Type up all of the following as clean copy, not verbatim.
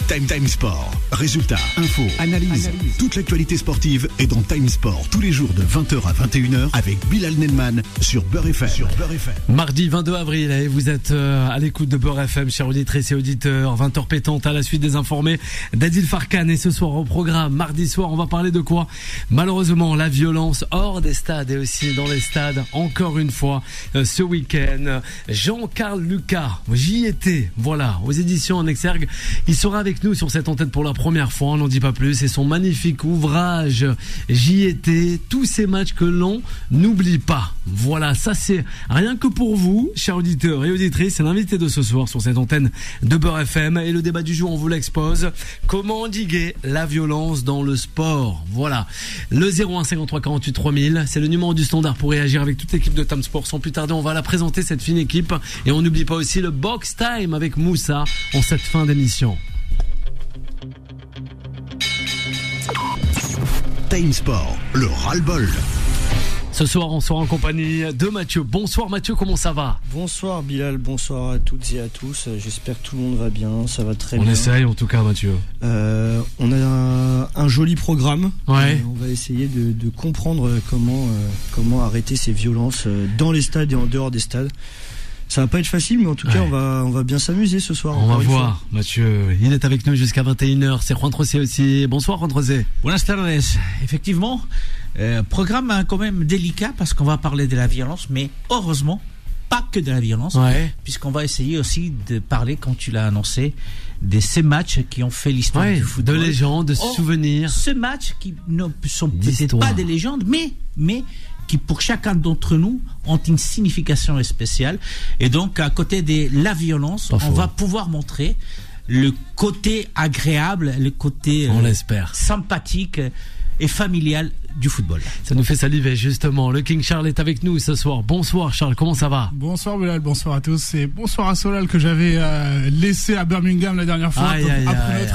Time Sport. Résultats, infos, analyse. Toute l'actualité sportive est dans Time Sport tous les jours de 20h à 21h avec Bilal Nenman sur Beurre FM. Mardi 22 avril, et vous êtes à l'écoute de Beurre FM, chers auditrices et auditeurs. 20h pétante à la suite des informés d'Adil Farkan. Et ce soir au programme, mardi soir, on va parler de quoi? Malheureusement, la violence hors des stades et aussi dans les stades. Encore une fois, ce week-end, Jean-Carl Lucas, j'y étais, voilà, aux éditions en Exergue. Il sera avec nous sur cette antenne pour la première fois, on n'en dit pas plus. C'est son magnifique ouvrage, j'y étais, tous ces matchs que l'on n'oublie pas. Voilà, ça c'est rien que pour vous, chers auditeurs et auditrices. C'est l'invité de ce soir sur cette antenne de Beurre FM. Et le débat du jour, on vous l'expose. Comment endiguer la violence dans le sport? Voilà. Le 01 53 48 3000, c'est le numéro du standard pour réagir avec toute l'équipe de Time Sport. Sans plus tarder, on va la présenter, cette fine équipe. Et on n'oublie pas aussi le Box Time avec Moussa en cette fin d'émission. Time Sport, le ras-le-bol. Ce soir, on sera en compagnie de Mathieu. Bonsoir Mathieu, comment ça va? Bonsoir Bilal, bonsoir à toutes et à tous. J'espère que tout le monde va bien, ça va très bien. On essaye en tout cas Mathieu. On a un joli programme. Ouais. On va essayer de comprendre comment arrêter ces violences dans les stades et en dehors des stades. Ça va pas être facile, mais en tout cas, on va bien s'amuser ce soir. On va voir, Mathieu. Il est avec nous jusqu'à 21h. C'est Juan Trocé aussi. Bonsoir, Juan Trocé. Buenas tardes. Effectivement, programme quand même délicat parce qu'on va parler de la violence, mais heureusement, pas que de la violence, puisqu'on va essayer aussi de parler, comme tu l'as annoncé, de ces matchs qui ont fait l'histoire du football. De légendes, de souvenirs. Ce match qui ne sont peut-être pas des légendes, mais qui pour chacun d'entre nous ont une signification spéciale. Et donc, à côté de la violence, on va pouvoir montrer le côté agréable, le côté on l'espère, sympathique et familial du football. Ça nous fait saliver justement. Le King Charles est avec nous ce soir. Bonsoir Charles, comment ça va? Bonsoir Bilal, bonsoir à tous et bonsoir à Solal que j'avais laissé à Birmingham la dernière fois après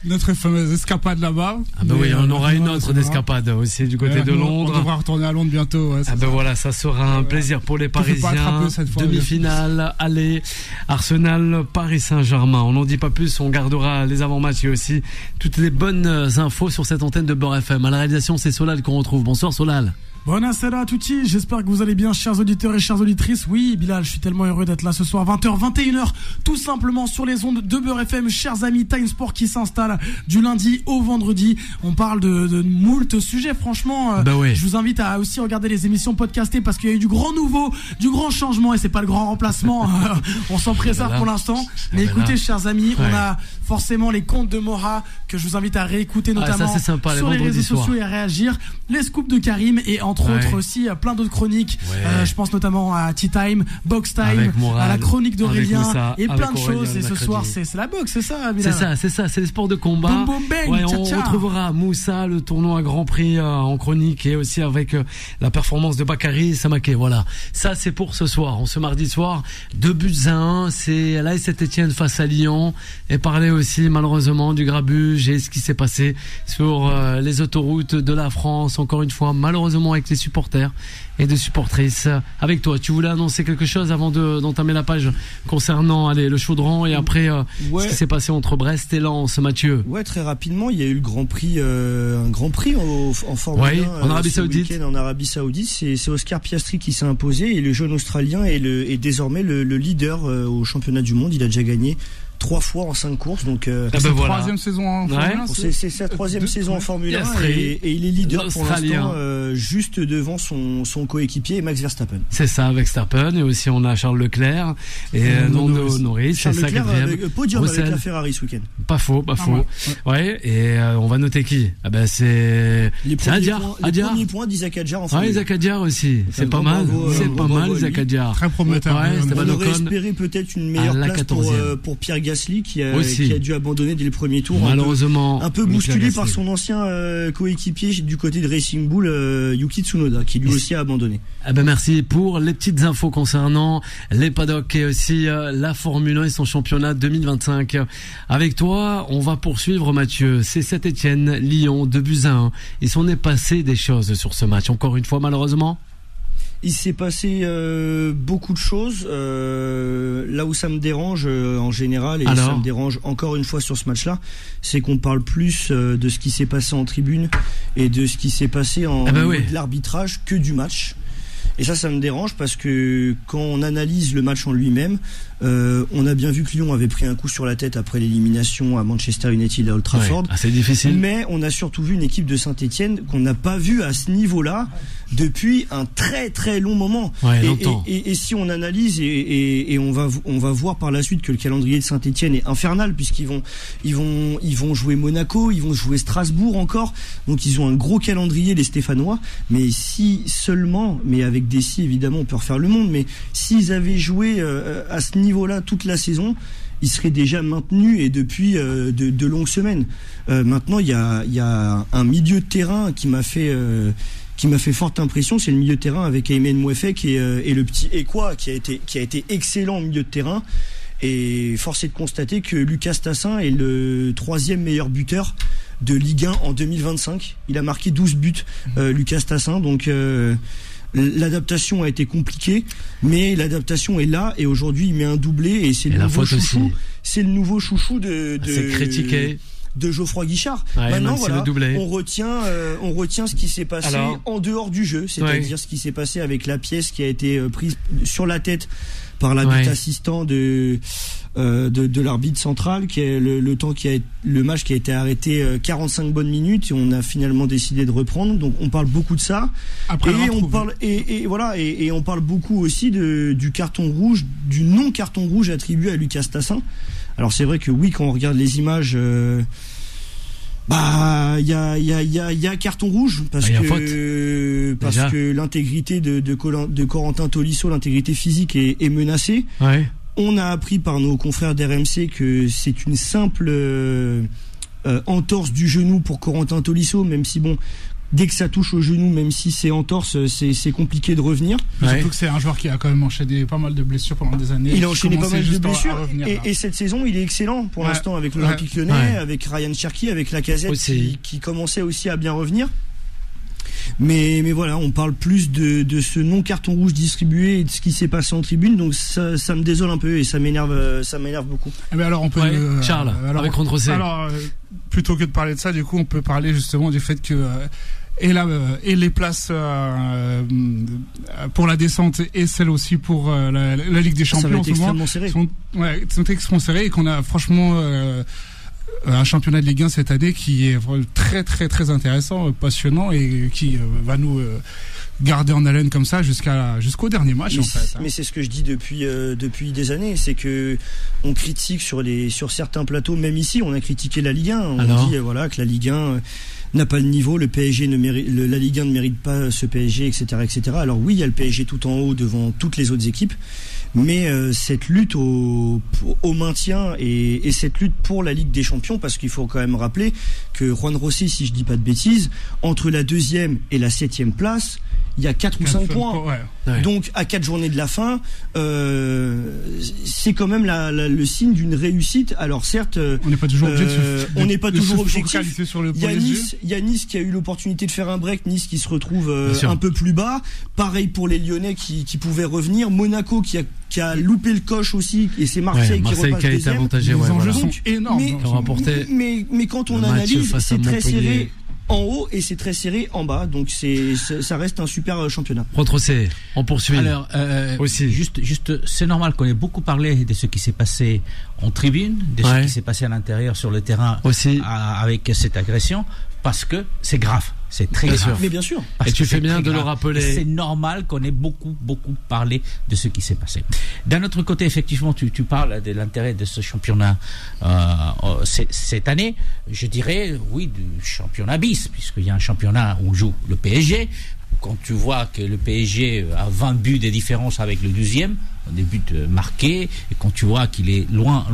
notre fameuse escapade là-bas. Ah ben oui, on aura une autre d'escapade aussi du côté de Londres. On devra retourner à Londres bientôt. Ouais, voilà, ça sera un plaisir pour les Parisiens. Demi-finale, allez, Arsenal, Paris Saint-Germain. On n'en dit pas plus, on gardera les avant-matchs et aussi toutes les bonnes infos sur cette antenne de Beurre FM. À la réalisation, c'est Solal qu'on retrouve. Bonsoir Solal. Buonasera à tutti, j'espère que vous allez bien, chers auditeurs et chères auditrices. Oui, Bilal, je suis tellement heureux d'être là ce soir, 20h, 21h, tout simplement sur les ondes de Beurre FM. Chers amis, Time Sport qui s'installe du lundi au vendredi. On parle de moult sujets, franchement. Je vous invite à aussi regarder les émissions podcastées parce qu'il y a eu du grand nouveau, du grand changement et c'est pas le grand remplacement. On s'en préserve pour l'instant. Mais écoutez, chers amis, on a forcément les comptes de Mora que je vous invite à réécouter, notamment sur les réseaux sociaux et à réagir. Les scoops de Karim et entre autres aussi plein d'autres chroniques. Je pense notamment à Tea Time, Box Time, à la chronique d'Aurélien et plein de choses. Et ce soir, c'est la boxe, c'est ça, Bilal. C'est ça, c'est les sports de combat. Boum, boum, bang, on retrouvera Moussa, le tournoi Grand Prix en chronique et aussi avec la performance de Bakary Samaké. Voilà, ça c'est pour ce soir. Ce mardi soir, 2-1, c'est l'AS Saint-Etienne face à Lyon et parler aussi malheureusement du grabuge et ce qui s'est passé sur les autoroutes de la France. Encore une fois, malheureusement avec les supporters et de supportrices. Avec toi, tu voulais annoncer quelque chose avant d'entamer la page concernant le Chaudron et après ce qui s'est passé entre Brest et Lens, Mathieu? Ouais, très rapidement, il y a eu le Grand Prix, un Grand Prix en Formule 1 en Arabie Saoudite. En Arabie Saoudite, c'est Oscar Piastri qui s'est imposé et le jeune Australien est désormais le leader au championnat du monde. Il a déjà gagné 3 fois en 5 courses, donc troisième saison en Formule 1. C'est sa troisième saison en Formule 1 et il est leader pour l'instant, juste devant son coéquipier Max Verstappen. C'est ça, Verstappen, et aussi on a Charles Leclerc et Lando Norris. Charles Leclerc podium avec la Ferrari ce week-end. Pas faux. Ouais, et on va noter qui? C'est Adjar. Les premiers points d'Isaac Adjar en Formule 1. Isaac Adjar aussi, c'est pas mal. C'est pas mal, Isaac Adjar. Très prometteur. On aurait espéré peut-être une meilleure place pour Pierre Gasly qui a dû abandonner dès le premier tour, malheureusement un peu bousculé par son ancien coéquipier du côté de Racing Bull, Yuki Tsunoda, qui lui aussi a abandonné. Merci pour les petites infos concernant les paddocks et aussi la Formule 1 et son championnat 2025. Avec toi, on va poursuivre Mathieu. C'est Saint-Etienne, Lyon, 2-1. Il s'en est passé des choses sur ce match, encore une fois malheureusement. Il s'est passé beaucoup de choses. Là où ça me dérange en général, et ça me dérange encore une fois sur ce match-là, c'est qu'on parle plus de ce qui s'est passé en tribune et de ce qui s'est passé de l'arbitrage que du match. Et ça me dérange parce que quand on analyse le match en lui-même, on a bien vu que Lyon avait pris un coup sur la tête après l'élimination à Manchester United à Old Trafford. C'est difficile. Mais on a surtout vu une équipe de Saint-Etienne qu'on n'a pas vue à ce niveau-là depuis un très très long moment. Et si on analyse et on va voir par la suite que le calendrier de Saint-Etienne est infernal, puisqu'ils vont jouer Monaco, ils vont jouer Strasbourg encore. Donc ils ont un gros calendrier, les Stéphanois. Mais si seulement, mais avec des si évidemment on peut refaire le monde, mais s'ils avaient joué à ce niveau-là toute la saison, ils seraient déjà maintenus et depuis de longues semaines. Maintenant il y a un milieu de terrain qui m'a fait forte impression, c'est le milieu de terrain avec Aymen Mouefek et le petit Ekwa qui a été excellent au milieu de terrain. Et force est de constater que Lucas Tassin est le 3e meilleur buteur de Ligue 1 en 2025. Il a marqué 12 buts, Lucas Tassin. Donc l'adaptation a été compliquée, mais l'adaptation est là et aujourd'hui il met un doublé et c'est le nouveau chouchou. C'est le nouveau chouchou de critiqué. De Geoffroy Guichard. Maintenant, voilà, on retient ce qui s'est passé en dehors du jeu, c'est-à-dire ce qui s'est passé avec la pièce qui a été prise sur la tête par l'arbitre assistant de l'arbitre central, qui est le match qui a été arrêté 45 bonnes minutes et on a finalement décidé de reprendre. Donc on parle beaucoup de ça. Après, et on parle beaucoup aussi du carton rouge, du non carton rouge attribué à Lucas Tassin. Alors c'est vrai que oui, quand on regarde les images, il y a carton rouge parce que l'intégrité de Corentin Tolisso, l'intégrité physique est menacée. On a appris par nos confrères d'RMC que c'est une simple entorse du genou pour Corentin Tolisso, même si dès que ça touche au genou, même si c'est entorse, c'est compliqué de revenir. Surtout que c'est un joueur qui a quand même enchaîné pas mal de blessures pendant des années. Il a enchaîné pas mal de blessures et cette saison il est excellent pour l'instant avec l'Olympique Lyonnais, avec Ryan Cherki, avec Lacazette qui commençait aussi à bien revenir. Mais voilà, on parle plus de ce non carton rouge distribué et de ce qui s'est passé en tribune, donc ça me désole un peu et ça m'énerve beaucoup. Alors on peut Charles, avec Condrocé. Alors plutôt que de parler de ça, du coup on peut parler justement du fait que et les places pour la descente et celles aussi pour la Ligue des Champions sont extrêmement serrées et qu'on a franchement un championnat de Ligue 1 cette année qui est très très très intéressant, passionnant et qui va nous garder en haleine comme ça jusqu'au dernier match. Mais c'est ce que je dis depuis des années, c'est que on critique sur certains plateaux, même ici on a critiqué la Ligue 1, on dit que la Ligue 1 n'a pas le niveau, le PSG la Ligue 1 ne mérite pas ce PSG, etc. Alors oui, il y a le PSG tout en haut devant toutes les autres équipes, mais cette lutte au maintien et cette lutte pour la Ligue des Champions, parce qu'il faut quand même rappeler que Juan Rossi, si je dis pas de bêtises, entre la 2e et la 7e place, il y a 4 ou 5 points. Donc à 4 journées de la fin, c'est quand même le signe d'une réussite. Alors certes, on n'est pas toujours objectif. Il y a Nice qui a eu l'opportunité de faire un break, Nice qui se retrouve un peu plus bas. Pareil pour les Lyonnais qui pouvaient revenir. Monaco qui a loupé le coche aussi, et c'est Marseille qui repasse qui a été deuxième. avantagé. Les enjeux sont énormes. Mais quand on analyse, c'est très serré en haut et c'est très serré en bas, donc ça reste un super championnat. Retrocé, on poursuit. Alors aussi, juste, c'est normal qu'on ait beaucoup parlé de ce qui s'est passé en tribune, de ce qui s'est passé à l'intérieur sur le terrain aussi avec cette agression, parce que c'est grave. C'est très grave. Mais bien sûr. Et tu fais bien de le rappeler. C'est normal qu'on ait beaucoup parlé de ce qui s'est passé. D'un autre côté, effectivement, tu parles de l'intérêt de ce championnat cette année. Je dirais, oui, du championnat bis, puisqu'il y a un championnat où joue le PSG. Quand tu vois que le PSG a 20 buts de différence avec le 12e, des buts marqués, et quand tu vois qu'il est loin,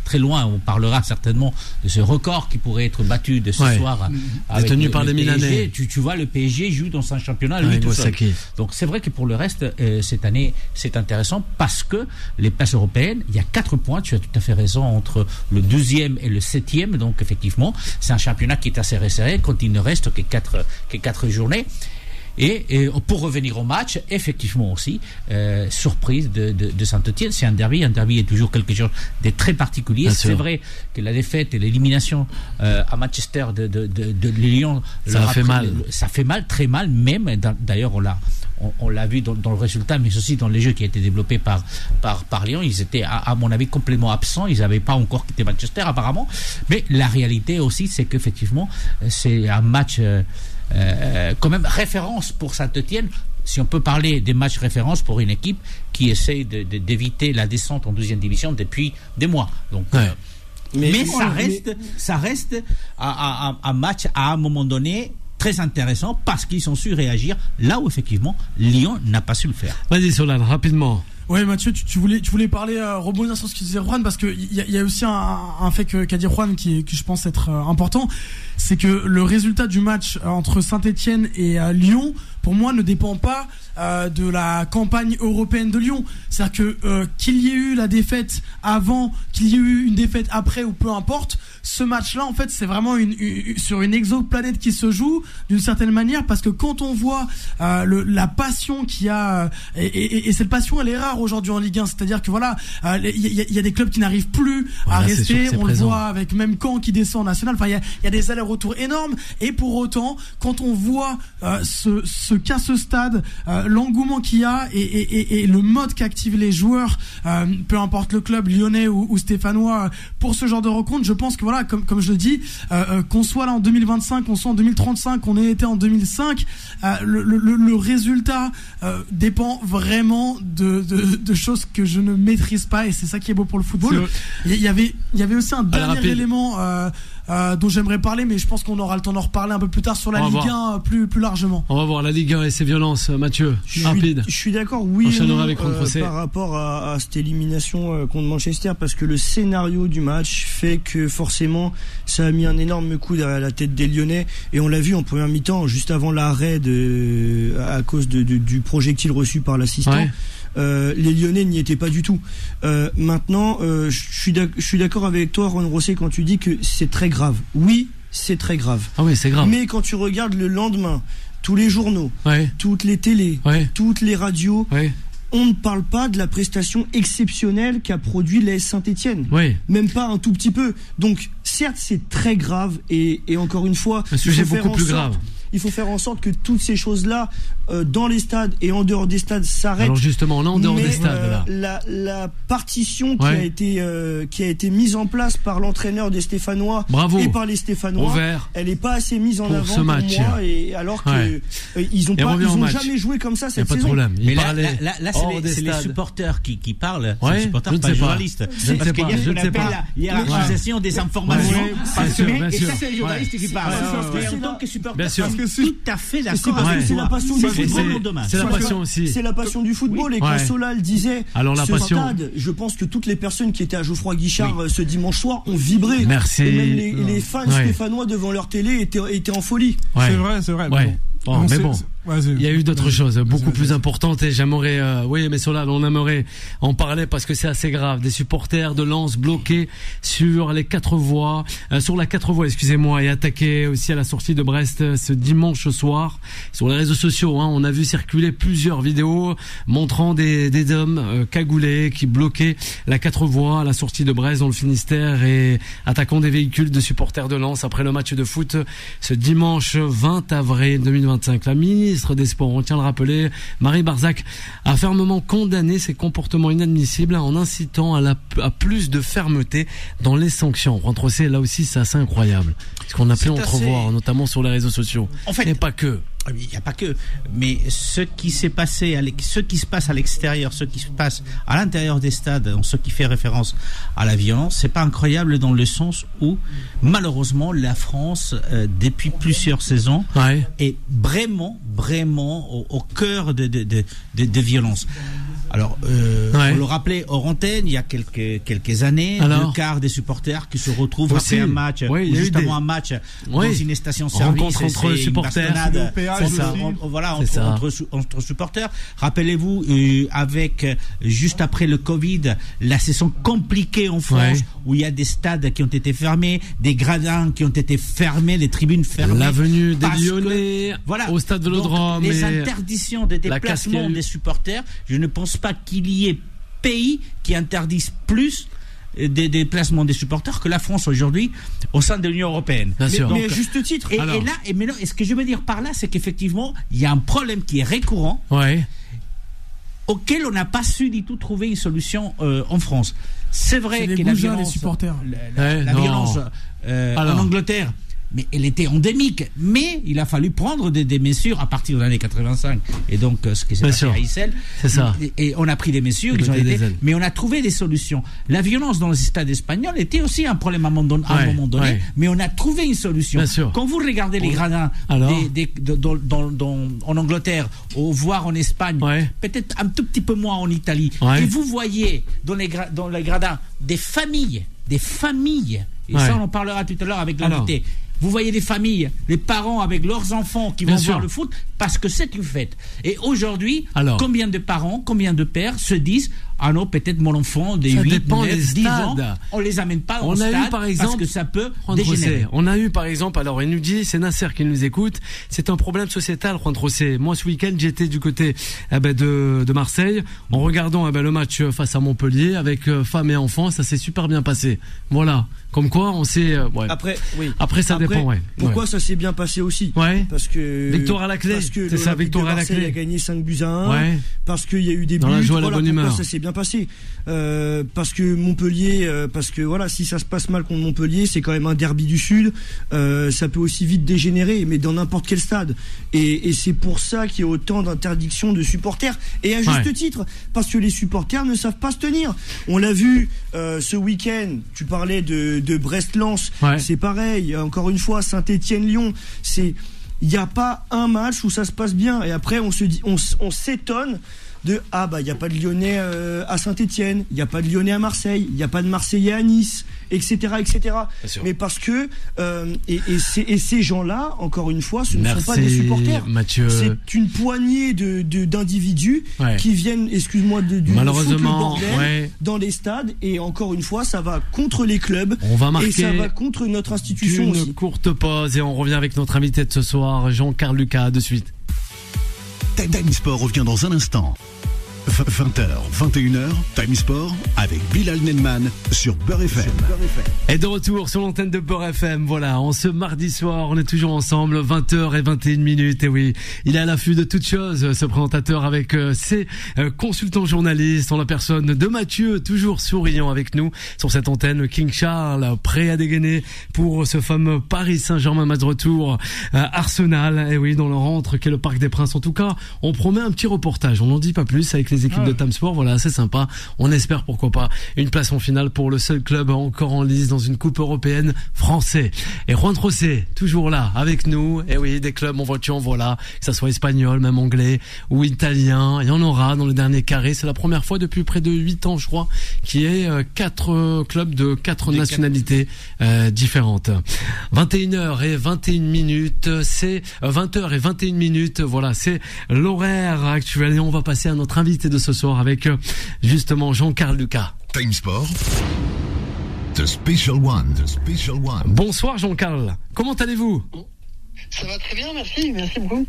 très loin, on parlera certainement de ce record qui pourrait être battu de ce soir détenu par les Milanais. Tu vois, le PSG joue dans un championnat lui tout seul. Donc c'est vrai que pour le reste, cette année, c'est intéressant parce que les places européennes, il y a 4 points, tu as tout à fait raison, entre le 12e et le 7e, donc effectivement, c'est un championnat qui est assez resserré quand il ne reste que 4 journées. Et pour revenir au match, effectivement aussi, surprise de Saint-Etienne. C'est un derby est toujours quelque chose de très particulier. Bien c'est sûr. vrai que la défaite et l'élimination à Manchester de Lyon, ça fait mal. Ça fait mal, très mal, même. D'ailleurs, on l'a vu dans le résultat, mais aussi dans les jeux qui a été développés par Lyon. Ils étaient, à mon avis, complètement absents. Ils n'avaient pas encore quitté Manchester, apparemment. Mais la réalité aussi, c'est qu'effectivement, c'est un match quand même référence pour Saint-Etienne. Si on peut parler des matchs références pour une équipe qui essaie d'éviter la descente en 12e division depuis des mois. Donc, mais ça reste un match à un moment donné très intéressant parce qu'ils ont su réagir là où effectivement Lyon n'a pas su le faire. Vas-y Solal, rapidement. Ouais Mathieu, tu voulais parler, rebondir sur ce que disait Juan, parce que il y a aussi un fait qu'a dit Juan qui je pense être important, c'est que le résultat du match entre Saint-Etienne et Lyon, pour moi, ne dépend pas de la campagne européenne de Lyon. C'est-à-dire que qu'il y ait eu la défaite avant, qu'il y ait eu une défaite après, ou peu importe, ce match-là, en fait, c'est vraiment sur une exoplanète qui se joue d'une certaine manière, parce que quand on voit la passion qu'il y a, et cette passion, elle est rare aujourd'hui en Ligue 1. C'est-à-dire que voilà, il y a des clubs qui n'arrivent plus à rester. On le voit avec même Caen qui descend en national. Enfin, il y a des allers-retours énormes. Et pour autant, quand on voit ce stade, l'engouement qu'il y a et le mode qu'activent les joueurs, peu importe le club lyonnais ou stéphanois, pour ce genre de rencontre, je pense que voilà, comme je le dis, qu'on soit là en 2025, qu'on soit en 2035, qu'on ait été en 2005, le résultat dépend vraiment de choses que je ne maîtrise pas, et c'est ça qui est beau pour le football. Il y avait aussi un dernier élément dont j'aimerais parler, mais je pense qu'on aura le temps d'en reparler un peu plus tard sur la Ligue 1 plus largement. On va voir la Ligue 1 et ses violences. Mathieu, rapide. Je suis d'accord, oui, par rapport à cette élimination contre Manchester, parce que le scénario du match fait que forcément ça a mis un énorme coup derrière la tête des Lyonnais, et on l'a vu en première mi-temps, juste avant l'arrêt à cause du projectile reçu par l'assistant. Ouais. Les Lyonnais n'y étaient pas du tout. Maintenant, je suis d'accord avec toi, Ron Rosset, quand tu dis que c'est très grave. Oui, c'est très grave. Ah oui, c'est grave. Mais quand tu regardes le lendemain, tous les journaux, toutes les télés, toutes les radios, on ne parle pas de la prestation exceptionnelle qu'a produit l'AS Saint-Etienne. Même pas un tout petit peu. Donc, certes, c'est très grave, et encore une fois, un sujet beaucoup plus grave. Il faut faire en sorte que toutes ces choses-là, dans les stades et en dehors des stades, s'arrêtent. Alors justement, là, en dehors des stades, la partition qui a été mise en place par l'entraîneur des Stéphanois et par les Stéphanois, elle n'est pas assez mise en avant pour moi, et alors que ils ont jamais joué comme ça cette saison. Mais là, c'est les supporters qui parlent, c'est les supporters, pas les journalistes. Parce qu'il y a ce qu'on appelle la hiérarchisation des informations. Et ça, c'est les journalistes qui parlent. Mais en tant que supporters, tout à fait d'accord. C'est la passion du football. C'est la passion aussi. C'est la passion du football. Et quand Solal disait ce stade, je pense que toutes les personnes qui étaient à Geoffroy Guichard ce dimanche soir ont vibré. Merci. Et même les fans stéphanois devant leur télé étaient en folie. C'est vrai. Mais bon, il y a eu d'autres choses beaucoup plus importantes, et j'aimerais, mais Solal, on aimerait en parler parce que c'est assez grave. Des supporters de Lens bloqués sur les 4 voies, et attaqués aussi à la sortie de Brest ce dimanche soir. Sur les réseaux sociaux, on a vu circuler plusieurs vidéos montrant des hommes cagoulés qui bloquaient la 4 voies à la sortie de Brest dans le Finistère et attaquant des véhicules de supporters de Lens après le match de foot ce dimanche 20 avril 2025. La ministre des Sports, on tient à le rappeler, Marie Barzac, a fermement condamné ces comportements inadmissibles en incitant à plus de fermeté dans les sanctions. Rentre aussi, là aussi, c'est assez incroyable. Ce qu'on a pu entrevoir, notamment sur les réseaux sociaux. En fait, et pas que. Il n'y a pas que, mais ce qui se passe à l'extérieur, ce qui se passe à l'intérieur des stades, ce qui fait référence à la violence, c'est pas incroyable dans le sens où, malheureusement, la France, depuis plusieurs saisons, est vraiment au cœur de violence. Alors, on le rappelait hors antenne, il y a quelques années, le quart des supporters qui se retrouvent après un match, ou juste avant un match, dans une station-service. Rencontre entre supporters. Entre supporters. Rappelez-vous, juste après le Covid, la saison compliquée en France, où il y a des stades qui ont été fermés, des gradins qui ont été fermés, les tribunes fermées. L'avenue des Lyonnais, au stade Vélodrome. Les interdictions de déplacement des supporters, je ne pense pas qu'il y ait pays qui interdisent plus des déplacements des supporters que la France aujourd'hui au sein de l'Union européenne. Mais à juste titre. Et ce que je veux dire par là, c'est qu'effectivement, il y a un problème qui est récurrent, auquel on n'a pas su du tout trouver une solution en France. C'est vrai que la violence, la violence en Angleterre, mais elle était endémique. Mais il a fallu prendre des mesures à partir de l'année 85. Et donc, ce qui s'est passé à Issel, c'est ça. Et on a pris des mesures, mais on a trouvé des solutions. La violence dans les stades espagnols était aussi un problème à un moment donné, mais on a trouvé une solution. Quand vous regardez les gradins en Angleterre, voire en Espagne, peut-être un tout petit peu moins en Italie, et vous voyez dans les gradins des familles, et ça on en parlera tout à l'heure avec l'invité. Vous voyez les familles, les parents avec leurs enfants qui vont voir le foot parce que c'est une fête. Et aujourd'hui, combien de parents, combien de pères se disent ah non, peut-être mon enfant des 8, 9, 10 ans, on les amène pas au stade parce que ça peut dégénérer. On a eu par exemple, alors il nous dit, c'est Nasser qui nous écoute, c'est un problème sociétal, Juan José. Moi ce week-end j'étais du côté de Marseille en regardant le match face à Montpellier avec femmes et enfants, ça s'est super bien passé. Voilà. Comme quoi, on sait. Après, ça dépend. Pourquoi ça s'est bien passé aussi Parce que victoire à la clé. C'est ça, victoire à la clé. Il a gagné 5-1. Parce qu'il y a eu des buts. Dans la joie, la bonne humeur. Ça s'est bien passé. Parce que Montpellier, si ça se passe mal contre Montpellier, c'est quand même un derby du Sud. Ça peut aussi vite dégénérer, mais dans n'importe quel stade. Et c'est pour ça qu'il y a autant d'interdictions de supporters. Et à juste titre, parce que les supporters ne savent pas se tenir. On l'a vu ce week-end. Tu parlais de Brest-Lens, c'est pareil. Encore une fois, Saint-Étienne-Lyon, il n'y a pas un match où ça se passe bien. Et après, on s'étonne de il n'y a pas de Lyonnais à Saint-Étienne, il n'y a pas de Lyonnais à Marseille, il n'y a pas de Marseillais à Nice, etc. Mais parce que ces gens-là, encore une fois, ce ne sont pas des supporters. Mathieu. C'est une poignée d'individus qui viennent, excuse-moi, malheureusement, foutre le bordel dans les stades. Et encore une fois, ça va contre les clubs. On va marquer et ça va contre notre institution aussi. Une courte pause et on revient avec notre invité de ce soir, Jean-Carl Lucas, de suite. Time Sport revient dans un instant. 20h, 21h, Time Sport avec Bilal Nenman sur Beurre FM. Et de retour sur l'antenne de Beurre FM. Voilà, en ce mardi soir, on est toujours ensemble, 20h et 21 minutes. Et oui, il est à l'affût de toutes choses, ce présentateur avec ses consultants journalistes, en la personne de Mathieu, toujours souriant avec nous sur cette antenne. King Charles, prêt à dégainer pour ce fameux Paris Saint-Germain match de retour Arsenal. Et oui, dans leur rentre qu'est le Parc des Princes. En tout cas, on promet un petit reportage. On n'en dit pas plus avec les équipes de Time Sport. Voilà, c'est sympa. On espère pourquoi pas une place en finale pour le seul club encore en lice dans une coupe européenne français. Et Juan José, toujours là avec nous. Et oui, des clubs en voiture, voilà, que ça soit espagnol, même anglais ou italien. Il y en aura dans le dernier carré. C'est la première fois depuis près de 8 ans, je crois, qu'il y ait 4 clubs de 4 nationalités différentes. 21h et 21 minutes, c'est 20h et 21 minutes. Voilà, c'est l'horaire actuel. Et on va passer à notre invité de ce soir avec justement Jean-Carl Lucas. Time Sport, The Special One. Bonsoir Jean-Carl, comment allez-vous? Ça va très bien, merci beaucoup.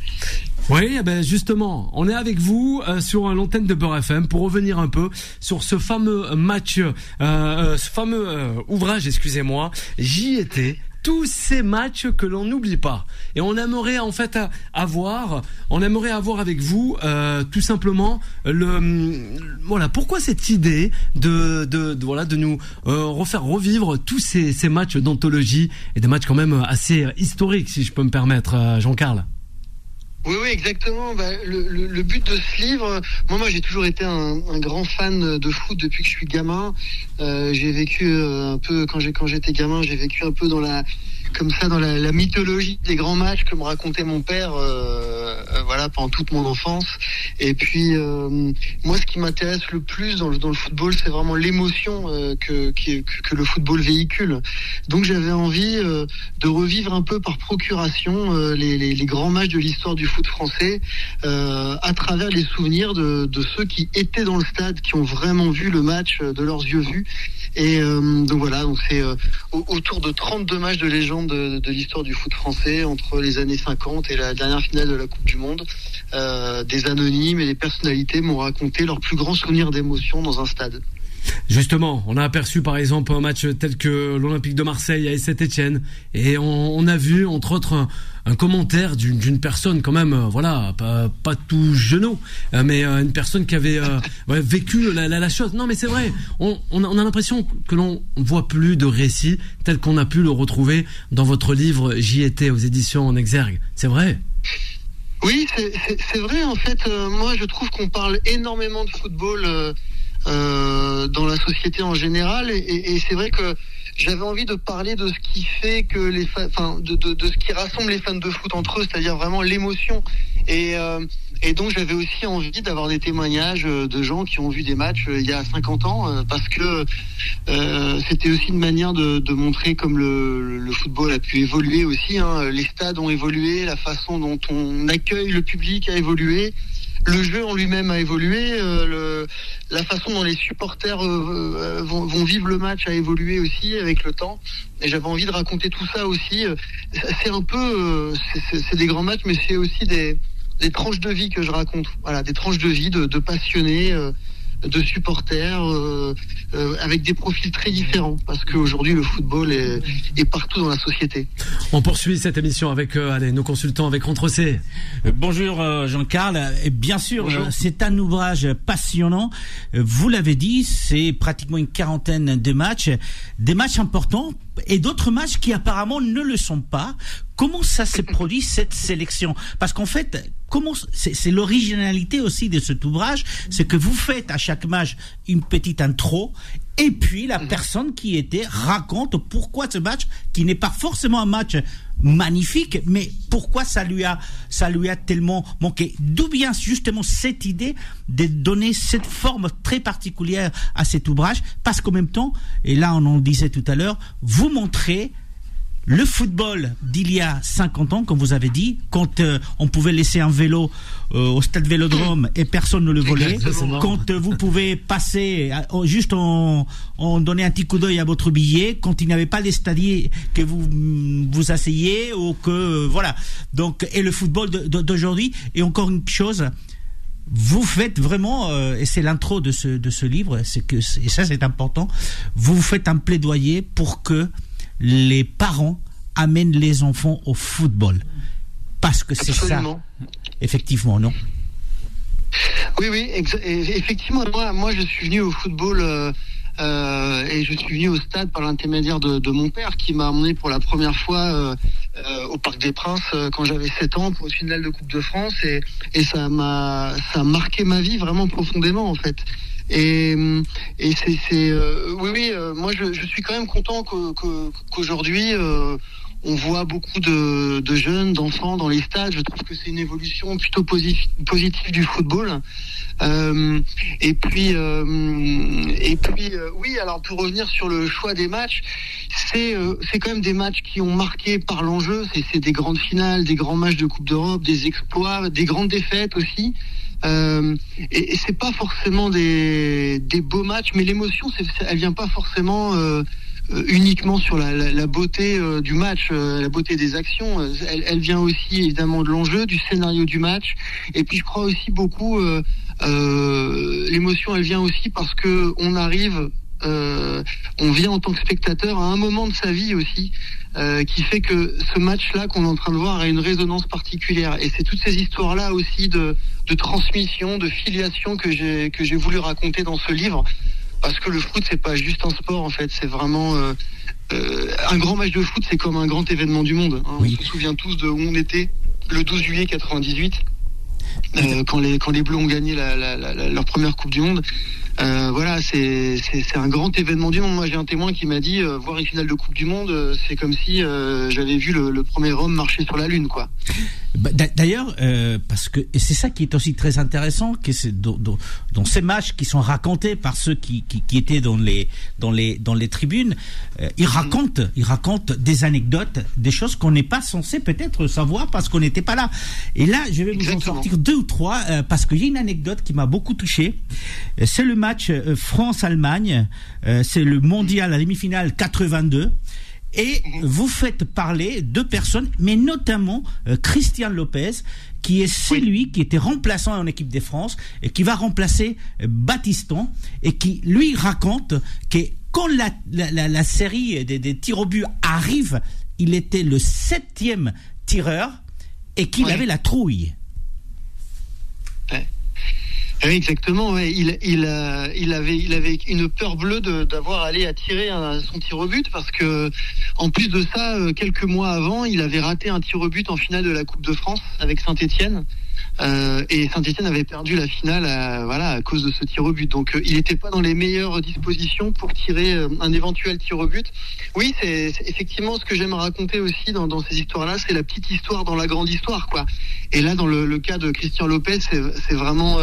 Oui, justement, on est avec vous sur l'antenne de Beurre FM pour revenir un peu sur ce fameux match, ce fameux ouvrage, excusez-moi, j'y étais. Tous ces matchs que l'on n'oublie pas. Et on aimerait en fait avoir avec vous tout simplement pourquoi cette idée de nous refaire revivre tous ces matchs d'anthologie et des matchs quand même assez historiques, si je peux me permettre, Jean-Carl. Oui, exactement. Le but de ce livre, moi j'ai toujours été un grand fan de foot depuis que je suis gamin. J'ai vécu un peu quand j'étais gamin, j'ai vécu un peu dans la comme ça dans la mythologie des grands matchs que me racontait mon père, voilà, pendant toute mon enfance. Et puis moi, ce qui m'intéresse le plus dans le football, c'est vraiment l'émotion que le football véhicule. Donc j'avais envie de revivre un peu par procuration les grands matchs de l'histoire du foot français à travers les souvenirs de ceux qui étaient dans le stade, qui ont vraiment vu le match de leurs yeux vus. Et donc voilà, donc c'est autour de 32 matchs de légende de l'histoire du foot français entre les années 50 et la dernière finale de la Coupe du Monde. Des anonymes et des personnalités m'ont raconté leurs plus grands souvenirs d'émotion dans un stade. Justement, on a aperçu par exemple un match tel que l'Olympique de Marseille à Saint-Étienne, et on a vu entre autres un commentaire d'une personne quand même, voilà, pas tout genou, mais une personne qui avait vécu la chose. Non mais c'est vrai, on a l'impression que l'on voit plus de récits tels qu'on a pu le retrouver dans votre livre J'y étais aux éditions En Exergue. C'est vrai. Oui, c'est vrai en fait. Moi je trouve qu'on parle énormément de football dans la société en général, et c'est vrai que j'avais envie de parler de ce qui fait que de ce qui rassemble les fans de foot entre eux, c'est-à-dire vraiment l'émotion. Et donc j'avais aussi envie d'avoir des témoignages de gens qui ont vu des matchs il y a 50 ans, parce que c'était aussi une manière de montrer comme le football a pu évoluer aussi, hein. Les stades ont évolué, la façon dont on accueille le public a évolué. Le jeu en lui-même a évolué, la façon dont les supporters vont vivre le match a évolué aussi avec le temps. Et j'avais envie de raconter tout ça aussi. C'est un peu, c'est des grands matchs, mais c'est aussi des tranches de vie que je raconte. Voilà, des tranches de vie de passionnés, de supporters, avec des profils très différents, parce qu'aujourd'hui le football est partout dans la société. On poursuit cette émission avec nos consultants, avec Rentrocé. Bonjour Jean-Carl. Et bien sûr, c'est un ouvrage passionnant. Vous l'avez dit, c'est pratiquement une quarantaine de matchs, des matchs importants et d'autres matchs qui apparemment ne le sont pas. Comment ça s'est produit, cette sélection? Parce qu'en fait, c'est l'originalité aussi de cet ouvrage, c'est que vous faites à chaque match une petite intro, et puis la personne qui était raconte pourquoi ce match, qui n'est pas forcément un match magnifique, mais pourquoi ça lui a tellement manqué. D'où vient justement cette idée de donner cette forme très particulière à cet ouvrage, parce qu'en même temps, et là on en disait tout à l'heure, vous montrez le football d'il y a 50 ans, comme vous avez dit, quand on pouvait laisser un vélo au stade Vélodrome et personne ne le volait, quand vous pouvez passer juste en donner un petit coup d'œil à votre billet, quand il n'y avait pas d'estadier que vous asseyez, ou que voilà. Donc, et le football d'aujourd'hui. Et encore une chose, vous faites vraiment, et c'est l'intro de ce livre, et ça c'est important, vous faites un plaidoyer pour que les parents amènent les enfants au football, parce que c'est Absolument. Ça, effectivement, non? Oui, effectivement. Moi, je suis venu au football et je suis venu au stade par l'intermédiaire de mon père, qui m'a emmené pour la première fois au Parc des Princes quand j'avais 7 ans pour une finale de Coupe de France, et ça a marqué ma vie vraiment profondément en fait. Et moi je suis quand même content qu'aujourd'hui on voit beaucoup de jeunes, d'enfants dans les stades. Je trouve que c'est une évolution plutôt positive du football. Oui, alors pour revenir sur le choix des matchs, c'est quand même des matchs qui ont marqué par l'enjeu. C'est des grandes finales, des grands matchs de Coupe d'Europe, des exploits, des grandes défaites aussi. Et c'est pas forcément des beaux matchs, mais l'émotion, elle vient pas forcément uniquement sur la beauté du match, la beauté des actions. Elle vient aussi évidemment de l'enjeu, du scénario du match. Et puis je crois aussi beaucoup, l'émotion, elle vient aussi parce que on arrive, on vient en tant que spectateur à un moment de sa vie aussi, qui fait que ce match-là qu'on est en train de voir a une résonance particulière. Et c'est toutes ces histoires-là aussi de transmission, de filiation que j'ai voulu raconter dans ce livre. Parce que le foot, c'est pas juste un sport, en fait. C'est vraiment un grand match de foot, c'est comme un grand événement du monde. Hein. Oui. On se souvient tous de où on était le 12 juillet 98, quand les Bleus ont gagné leur première Coupe du Monde. Voilà, c'est un grand événement du monde. Moi, j'ai un témoin qui m'a dit voir une finale de Coupe du Monde, c'est comme si j'avais vu le premier homme marcher sur la Lune, quoi. D'ailleurs, parce que et c'est ça qui est aussi très intéressant, que c'est dans ces matchs qui sont racontés par ceux qui étaient dans les tribunes, ils racontent des anecdotes, des choses qu'on n'est pas censé peut-être savoir parce qu'on n'était pas là. Et là, je vais vous en sortir 2 ou 3 parce qu'il y a une anecdote qui m'a beaucoup touché. C'est le match France-Allemagne, c'est le mondial à la demi-finale 82. Et vous faites parler 2 personnes, mais notamment Christian Lopez, qui est celui qui était remplaçant en équipe de France et qui va remplacer Battiston, et qui lui raconte que quand la série des tirs au but arrive, il était le 7e tireur et qu'il avait la trouille. Oui, exactement. Ouais. Il avait une peur bleue d'avoir allé à tirer son tir au but, parce que en plus de ça, quelques mois avant, il avait raté un tir au but en finale de la Coupe de France avec Saint-Étienne. Et Saint-Étienne avait perdu la finale à cause de ce tir au but. Donc il n'était pas dans les meilleures dispositions pour tirer un éventuel tir au but. Oui, c'est effectivement ce que j'aime raconter aussi dans ces histoires-là, c'est la petite histoire dans la grande histoire, quoi. Et là, dans le cas de Christian Lopez, c'est vraiment...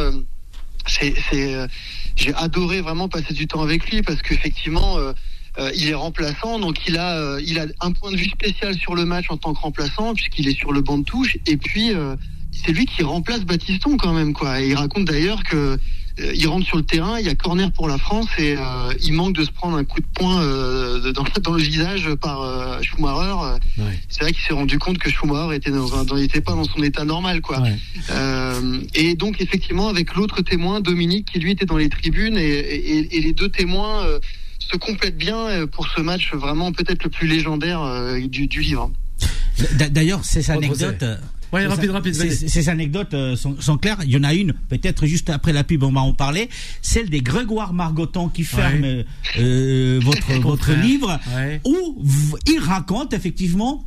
j'ai adoré vraiment passer du temps avec lui, parce qu'effectivement il est remplaçant, donc il a un point de vue spécial sur le match en tant que remplaçant, puisqu'il est sur le banc de touche, et puis c'est lui qui remplace Battiston quand même, quoi. Et il raconte d'ailleurs que il rentre sur le terrain, il y a corner pour la France, et il manque de se prendre un coup de poing dans le visage par Schumacher. Ouais. C'est vrai qu'il s'est rendu compte que Schumacher était pas dans son état normal, quoi. Ouais. Et donc effectivement, avec l'autre témoin, Dominique, qui lui était dans les tribunes, et les 2 témoins se complètent bien pour ce match vraiment peut-être le plus légendaire du livre. D'ailleurs, ces anecdotes... Oui, rapide. Ces anecdotes sont claires. Il y en a une, peut-être juste après la pub, on va en parler. Celle des Grégoire Margoton qui ferme votre livre, où il raconte effectivement...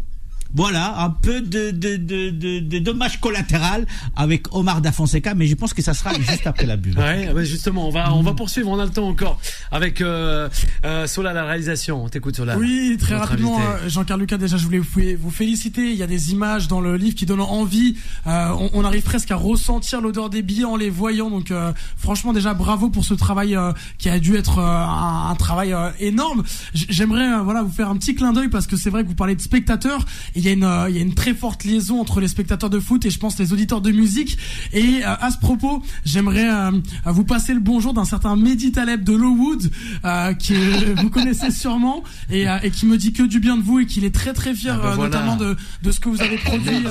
Voilà, un peu de dommage collatéral avec Omar Da Fonseca, mais je pense que ça sera juste après la bulle. Ouais, bah justement, on va poursuivre, on a le temps encore avec Sola, la réalisation. On t'écoute, Sola. Oui, très rapidement, Jean-Carl Lucas, déjà je voulais vous féliciter. Il y a des images dans le livre qui donnent envie. On arrive presque à ressentir l'odeur des billets en les voyant. Donc franchement, déjà bravo pour ce travail qui a dû être un travail énorme. J'aimerais vous faire un petit clin d'œil, parce que c'est vrai que vous parlez de spectateurs. Il y a une très forte liaison entre les spectateurs de foot et je pense les auditeurs de musique. Et à ce propos, j'aimerais vous passer le bonjour d'un certain Mehdi Taleb de Lowood, qui vous connaissez sûrement, et qui me dit que du bien de vous, et qu'il est très très fier notamment de ce que vous avez produit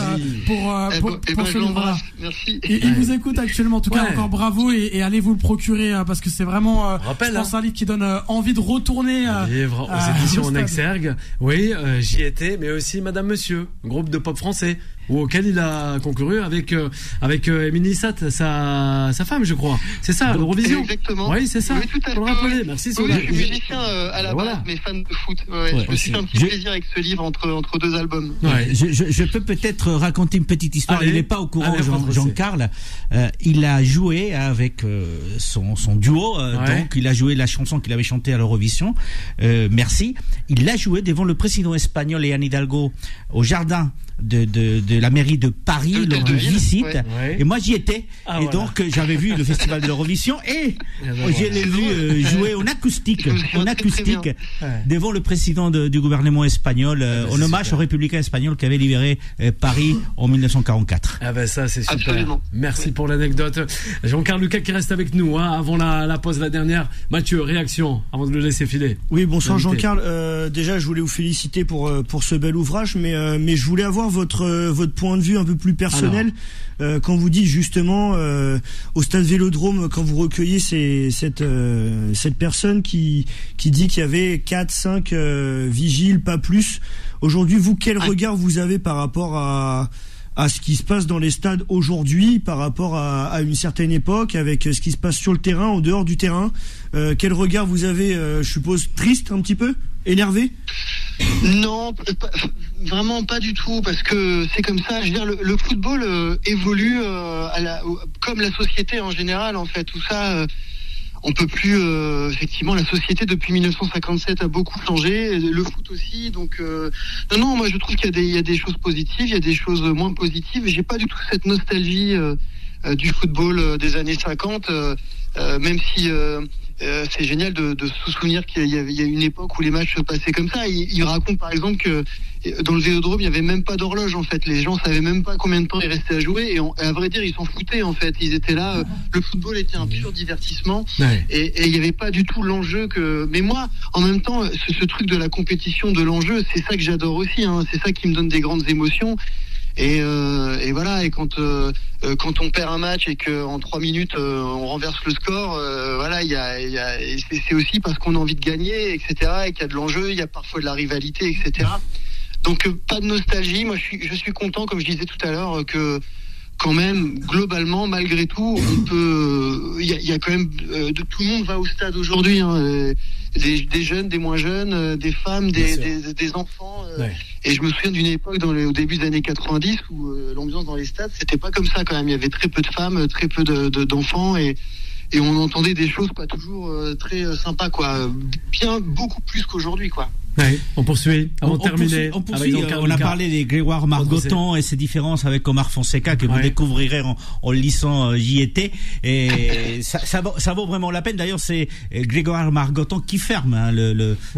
pour ce livre-là. Merci. Et il vous écoute actuellement. En tout cas, encore bravo, et allez vous le procurer, parce que c'est vraiment je pense un livre qui donne envie de retourner livre aux éditions en Exergue. Oui, j'y étais, mais aussi Madame Monsieur, groupe de pop français, auquel il a concouru avec Émilie Satt, sa femme, je crois. C'est ça, l'Eurovision. Exactement. Oui, c'est ça. Oui, tout à fait. Rappeler. Merci, Sola. Oui, je suis musicien à la base, mais fan de foot. Je me suis fait un petit plaisir avec ce livre entre 2 albums. Je peux peut-être raconter une petite histoire. Il n'est pas au courant, Jean-Carl. Il a joué avec son duo. Donc, il a joué la chanson qu'il avait chantée à l'Eurovision. Merci. Il l'a joué devant le président espagnol Anne Hidalgo au jardin de la mairie de Paris lors d'une visite, et moi j'y étais, donc j'avais vu le festival de l'Eurovision, et je l'ai vu jouer en acoustique devant le président du gouvernement espagnol, en hommage aux républicains espagnols qui avaient libéré Paris en 1944. Ah ben ça c'est super. Absolument. Merci pour l'anecdote. Jean-Carl Lucas qui reste avec nous avant la pause, la dernière. Mathieu, réaction avant de le laisser filer. Oui, bonsoir Jean-Carl. Déjà je voulais vous féliciter pour ce bel ouvrage, mais je voulais avoir votre point de vue un peu plus personnel. Quand vous dites justement au stade Vélodrome, quand vous recueillez cette personne qui dit qu'il y avait 4-5 vigiles, pas plus. Aujourd'hui, vous, quel regard vous avez par rapport à ce qui se passe dans les stades aujourd'hui, par rapport à une certaine époque, avec ce qui se passe sur le terrain, en dehors du terrain? Quel regard vous avez, je suppose, triste un petit peu? Énervé? Non, vraiment pas du tout, parce que c'est comme ça. Je veux dire, le football évolue comme la société en général, en fait. Tout ça, on peut plus effectivement, la société depuis 1957 a beaucoup changé, le foot aussi, donc non, moi je trouve qu'il y a des choses positives, il y a des choses moins positives, et j'ai pas du tout cette nostalgie du football des années 50, même si c'est génial de se souvenir qu'il y a une époque où les matchs se passaient comme ça. Il raconte par exemple que dans le Vélodrome, il n'y avait même pas d'horloge en fait. Les gens savaient même pas combien de temps il restait à jouer, et à vrai dire, ils s'en foutaient en fait. Ils étaient là. Le football était un pur divertissement, et il n'y avait pas du tout l'enjeu que. Mais moi, en même temps, ce truc de la compétition, de l'enjeu, c'est ça que j'adore aussi. C'est ça qui me donne des grandes émotions. Et voilà. Et quand on perd un match et qu'en 3 minutes on renverse le score, voilà, c'est aussi parce qu'on a envie de gagner, etc. Et qu'il y a de l'enjeu, il y a parfois de la rivalité, etc. Donc pas de nostalgie. Moi, je suis content, comme je disais tout à l'heure, que quand même, globalement, malgré tout, on peut. Il y a quand même. Tout le monde va au stade aujourd'hui. Des jeunes, des moins jeunes, des femmes, des enfants. Et je me souviens d'une époque au début des années 90 où l'ambiance dans les stades, c'était pas comme ça quand même. Il y avait très peu de femmes, très peu d'enfants, et on entendait des choses pas toujours très sympas, quoi. Beaucoup plus qu'aujourd'hui, quoi. Ouais, on poursuit avant de terminer. On a parlé des Grégoire Margoton et ses différences avec Omar Fonseca que vous découvrirez en lisant JT, et ça vaut vraiment la peine. D'ailleurs, c'est Grégoire Margoton qui ferme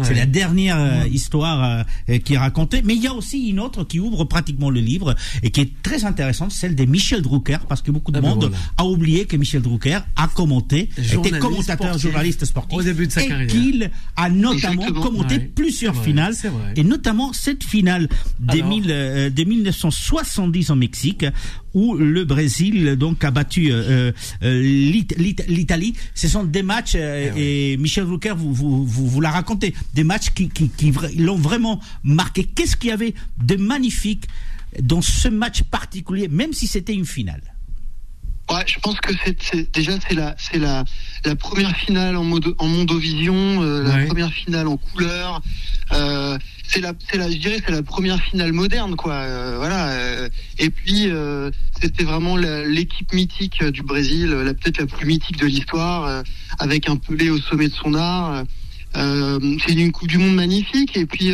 c'est la dernière histoire qui est racontée, mais il y a aussi une autre qui ouvre pratiquement le livre et qui est très intéressante, celle de Michel Drucker, parce que beaucoup de monde a oublié que Michel Drucker a commenté, était commentateur journaliste sportif au début de sa carrière, et qu'il a notamment commenté plusieurs finales, et notamment cette finale de 1970 en Mexique, où le Brésil donc a battu l'Italie. Ce sont des matchs, et Michel Drucker vous l'a raconté, des matchs qui l'ont vraiment marqué. Qu'est-ce qu'il y avait de magnifique dans ce match particulier, même si c'était une finale? Ouais, je pense que c'est la première finale en Mondovision, la première finale en couleur. Je dirais c'est la première finale moderne, quoi. Voilà. Et puis c'était vraiment l'équipe mythique du Brésil, peut-être la plus mythique de l'histoire, avec un Pelé au sommet de son art. C'est une Coupe du Monde magnifique. Et puis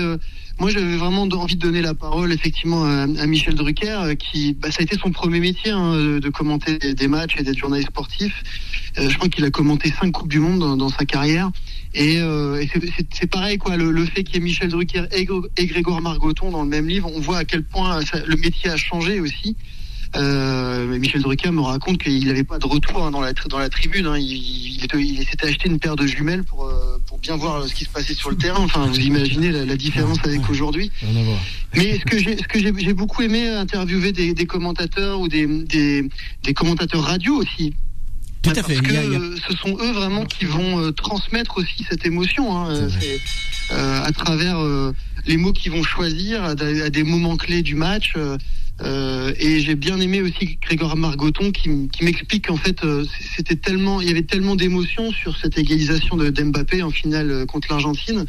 moi, j'avais vraiment envie de donner la parole effectivement à Michel Drucker, qui ça a été son premier métier, de commenter des matchs et d'être journaliste sportif. Je crois qu'il a commenté 5 Coupes du Monde dans sa carrière. Et c'est pareil, quoi. Le fait qu'il y ait Michel Drucker et Grégoire Margoton dans le même livre, on voit à quel point le métier a changé aussi. Michel Drucker me raconte qu'il n'avait pas de retour dans la tribune. Il s'était acheté une paire de jumelles pour bien voir ce qui se passait sur le terrain. Enfin, vous imaginez la différence avec aujourd'hui. Mais ce que j'ai beaucoup aimé interviewer des commentateurs ou des commentateurs radio aussi. Tout à fait. Parce que ce sont eux vraiment qui vont transmettre aussi cette émotion, à travers les mots qu'ils vont choisir à des moments clés du match. Et j'ai bien aimé aussi Grégoire Margoton qui m'explique qu'en fait il y avait tellement d'émotions sur cette égalisation d'Mbappé en finale contre l'Argentine,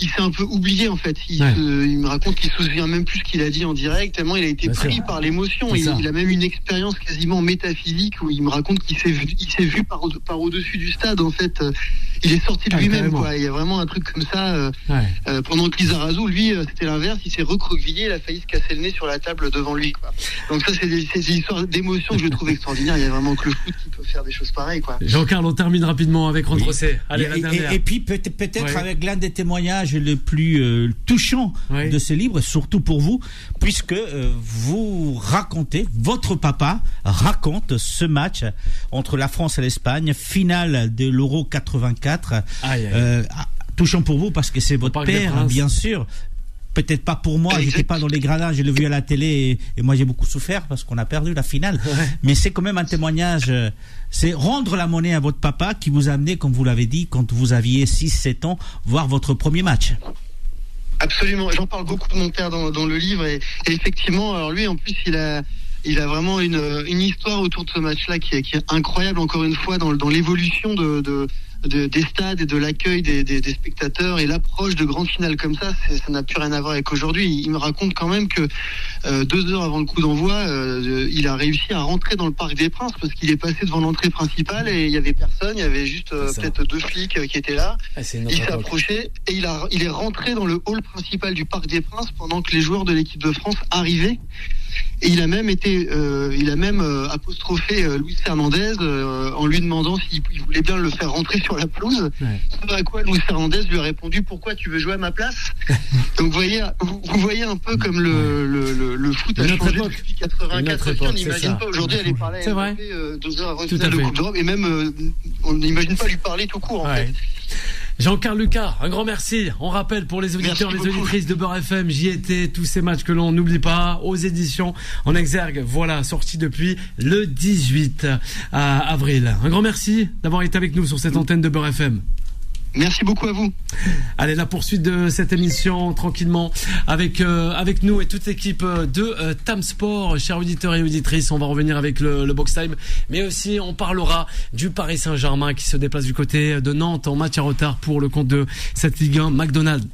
il s'est un peu oublié en fait. Il me raconte qu'il se souvient même plus ce qu'il a dit en direct, tellement il a été pris par l'émotion. Il a même une expérience quasiment métaphysique où il me raconte qu'il s'est vu par au-dessus du stade en fait. Il est sorti de lui-même, quoi. Il y a vraiment un truc comme ça. Pendant que Lizarazu, lui, c'était l'inverse. Il s'est recroquevillé, il a failli se casser le nez sur la table devant lui, quoi. Donc ça, c'est des histoires d'émotion que je trouve extraordinaires. Il y a vraiment que le foot qui peut faire des choses pareilles, quoi. Jean-Carl, on termine rapidement avec Rentrocé. Allez, la dernière. Et puis peut-être avec l'un des témoignages le plus touchant de ce livre, surtout pour vous, puisque vous racontez, votre papa raconte ce match entre la France et l'Espagne, finale de l'Euro 84. Touchant pour vous parce que c'est votre père, bien sûr. Peut-être pas pour moi, j'étais pas dans les gradins, je l'ai vu à la télé et moi j'ai beaucoup souffert parce qu'on a perdu la finale. Mais c'est quand même un témoignage, c'est rendre la monnaie à votre papa qui vous a amené, comme vous l'avez dit, quand vous aviez 6-7 ans, voir votre premier match. Absolument, j'en parle beaucoup de mon père dans le livre et effectivement, alors lui en plus il a vraiment une histoire autour de ce match-là qui est incroyable, encore une fois, dans l'évolution de des stades et de l'accueil des spectateurs et l'approche de grandes finales comme ça n'a plus rien à voir avec aujourd'hui. Il me raconte quand même que 2 heures avant le coup d'envoi, il a réussi à rentrer dans le Parc des Princes parce qu'il est passé devant l'entrée principale et il y avait personne, il y avait juste peut-être 2 flics qui étaient là. Il s'est approché et il est rentré dans le hall principal du Parc des Princes pendant que les joueurs de l'équipe de France arrivaient. Et il a même apostrophé Luis Fernandez en lui demandant s'il voulait bien le faire rentrer sur la pelouse. Ce à quoi Luis Fernandez lui a répondu: pourquoi tu veux jouer à ma place? Donc vous voyez un peu comme le foot a changé depuis 84. On n'imagine pas aujourd'hui aller parler à Mbappé 2 heures avant le Coupe d'Europe, et même on n'imagine pas lui parler tout court en fait. Jean-Carl Lucas, un grand merci. On rappelle pour les auditeurs, les auditrices de Beurre FM, j'y étais, tous ces matchs que l'on n'oublie pas, aux éditions en exergue, voilà, sorti depuis le 18 avril. Un grand merci d'avoir été avec nous sur cette antenne de Beurre FM. Merci beaucoup à vous. Allez, la poursuite de cette émission tranquillement avec nous et toute l'équipe de TAM Sport, chers auditeurs et auditrices. On va revenir avec le box time, mais aussi on parlera du Paris Saint-Germain qui se déplace du côté de Nantes en match à retard pour le compte de cette Ligue 1 McDonald's.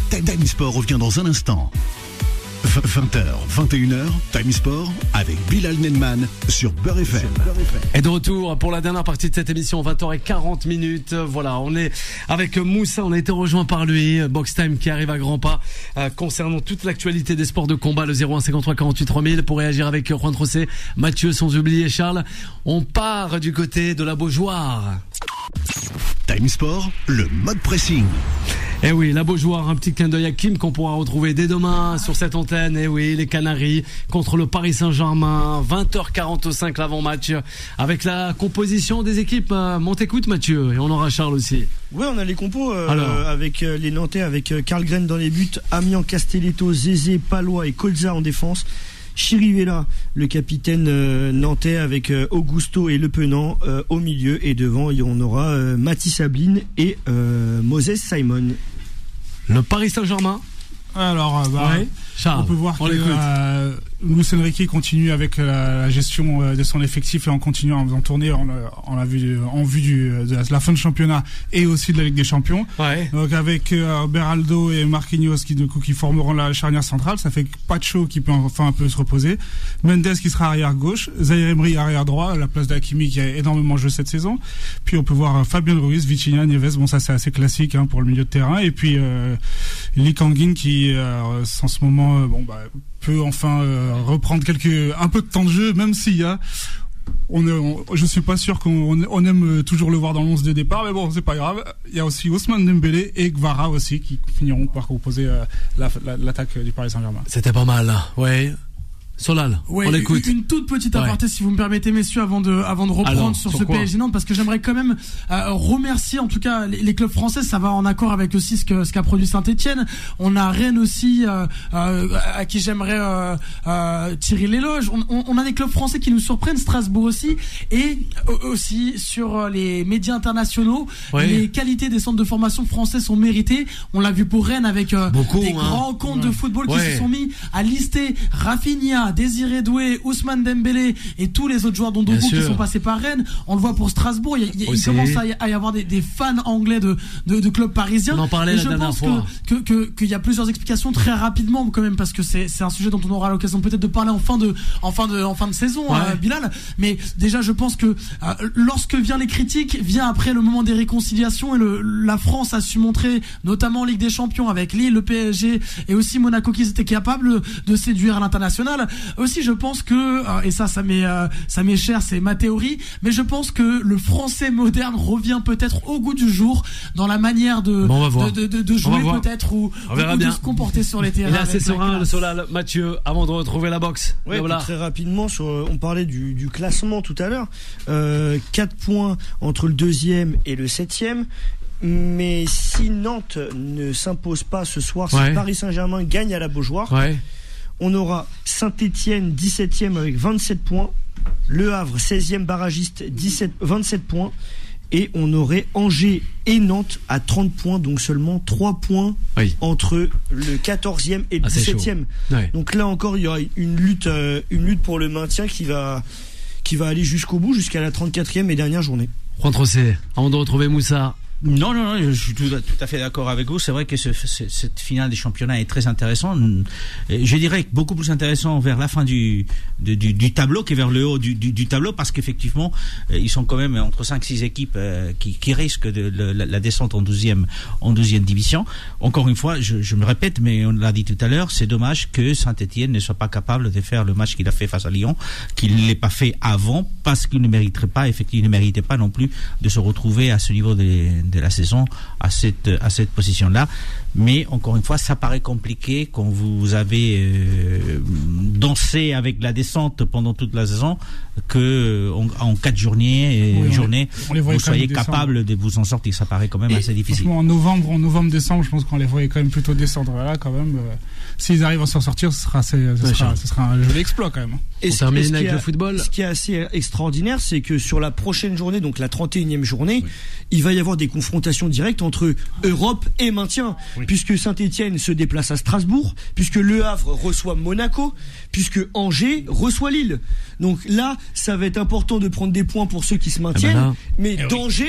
TAM Sport revient dans un instant. 20h, 21h, Time Sport avec Bilal Nenman sur Beurre FM. Et de retour pour la dernière partie de cette émission, 20h40. Voilà, on est avec Moussa, on a été rejoint par lui, Box Time qui arrive à grands pas concernant toute l'actualité des sports de combat, le 01 53 48 3000 pour réagir avec Juan Trossé, Mathieu, sans oublier Charles. On part du côté de la Beaujoire. Time Sport, le mode pressing. Eh oui, la Beaujoire, un petit clin d'œil à Kim qu'on pourra retrouver dès demain sur cette antenne. Eh oui, les Canaries contre le Paris Saint-Germain, 20h45 l'avant-match, avec la composition des équipes. On t'écoute Mathieu, et on aura Charles aussi. Ouais, on a les compos avec les Nantais, avec Karl Gren dans les buts, Amiens, Castelletto, Zézé, Palois et Colza en défense. Chirivella, le capitaine nantais, avec Augusto et Le Penant au milieu, et devant on aura Mathis Sabline et Moses Simon. Le Paris Saint-Germain. Alors, Charles, on peut voir que Luis Enrique continue avec la gestion de son effectif et en continuant en tournée en vue de la fin de championnat et aussi de la Ligue des Champions. Ouais. Donc avec Beraldo et Marquinhos qui formeront la charnière centrale, ça fait Pacho qui peut enfin un peu se reposer, Mendes qui sera arrière gauche, Zaïre Emery arrière droit à la place d'Hakimi qui a énormément joué cette saison. Puis on peut voir Fabien Ruiz, Vitinha, Neves, bon ça c'est assez classique pour le milieu de terrain, et puis Lee Kang-in qui en ce moment peut enfin reprendre un peu de temps de jeu, même s'il y a je suis pas sûr qu'on aime toujours le voir dans l'11 de départ, mais bon, c'est pas grave. Il y a aussi Ousmane Dembélé et Gvara aussi qui finiront par composer l'attaque du Paris Saint-Germain. C'était pas mal, ouais. Solal, on l'écoute. Une toute petite aparté, si vous me permettez, messieurs, avant de reprendre sur ce PSG Nantes, parce que j'aimerais quand même remercier en tout cas les clubs français. Ça va en accord avec aussi ce qu'a produit Saint-Etienne. On a Rennes aussi à qui j'aimerais tirer l'éloge. On a des clubs français qui nous surprennent, Strasbourg aussi, et aussi sur les médias internationaux. Les qualités des centres de formation français sont méritées. On l'a vu pour Rennes avec des grands comptes de football qui se sont mis à lister Rafinha, Désiré Doué, Ousmane Dembélé et tous les autres joueurs dont Doku qui sont passés par Rennes. On le voit pour Strasbourg, il commence à y avoir des fans anglais de clubs parisiens. On en parlait la dernière fois. Qu'il y a plusieurs explications très rapidement quand même, parce que c'est un sujet dont on aura l'occasion peut-être de parler en fin de saison, Bilal. Mais déjà je pense que lorsque viennent les critiques, vient après le moment des réconciliations, et la France a su montrer, notamment en Ligue des Champions avec Lille, le PSG et aussi Monaco, qu'ils étaient capables de séduire à l'international. Aussi, je pense que, et ça m'est cher, c'est ma théorie, mais je pense que le français moderne revient peut-être au goût du jour dans la manière de jouer peut-être, ou de se comporter sur les terrains. Il est assez serein, le Solal, Mathieu, avant de retrouver la boxe. Ouais, très rapidement, on parlait du classement tout à l'heure. 4 points entre le 2e et le 7e. Mais si Nantes ne s'impose pas ce soir, si Paris Saint-Germain gagne à la Beaujoire, on aura Saint-Etienne 17e avec 27 points, Le Havre 16e barragiste 27 points, et on aurait Angers et Nantes à 30 points, donc seulement 3 points entre le 14e et le 17e. Donc là encore, il y aura une lutte pour le maintien qui va aller jusqu'au bout, jusqu'à la 34e et dernière journée. Juan Trocé, avant de retrouver Moussa. Non, je suis tout à fait d'accord avec vous. C'est vrai que cette finale des championnats est très intéressante. Je dirais que beaucoup plus intéressant vers la fin du tableau que vers le haut du tableau, parce qu'effectivement, ils sont quand même entre 5-6 équipes qui risquent la descente en 12e division. Encore une fois, je me répète, mais on l'a dit tout à l'heure, c'est dommage que Saint-Etienne ne soit pas capable de faire le match qu'il a fait face à Lyon, qu'il ne l'ait pas fait avant, parce qu'il ne mériterait pas, effectivement, il ne méritait pas non plus de se retrouver à ce niveau de la saison, à cette position-là. Mais encore une fois, ça paraît compliqué quand vous avez dansé avec la descente pendant toute la saison, que en 4 journées, vous soyez capable de vous en sortir. Ça paraît quand même assez difficile. En novembre, décembre, je pense qu'on les voyait quand même plutôt descendre. Là, quand même, s'ils arrivent à s'en sortir, ce sera un joli exploit quand même. Et on termine avec le football. Ce qui est assez extraordinaire, c'est que sur la prochaine journée, donc la 31e journée, il va y avoir des confrontations directes entre Europe et maintien. Puisque Saint-Etienne se déplace à Strasbourg, puisque Le Havre reçoit Monaco, puisque Angers reçoit Lille. Donc là, ça va être important de prendre des points pour ceux qui se maintiennent, mais danger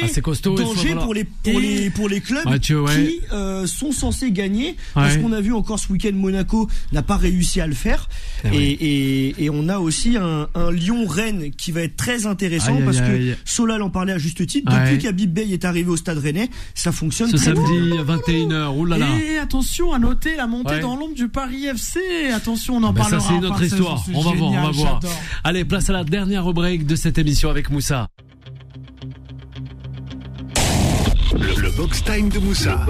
pour les clubs qui sont censés gagner, parce qu'on a vu encore ce week-end Monaco n'a pas réussi à le faire, et on a aussi un Lyon-Rennes qui va être très intéressant, parce que Solal en parlait à juste titre, depuis qu'Habib Bey est arrivé au Stade Rennais, ça fonctionne. Ce samedi à 21h, oulala. Et attention à noter la montée dans l'ombre du Paris FC. Attention, on en parlera. Ça, c'est une autre histoire. On va voir. Allez, place à la dernière rubrique de cette émission avec Moussa. Le Box Time de Moussa.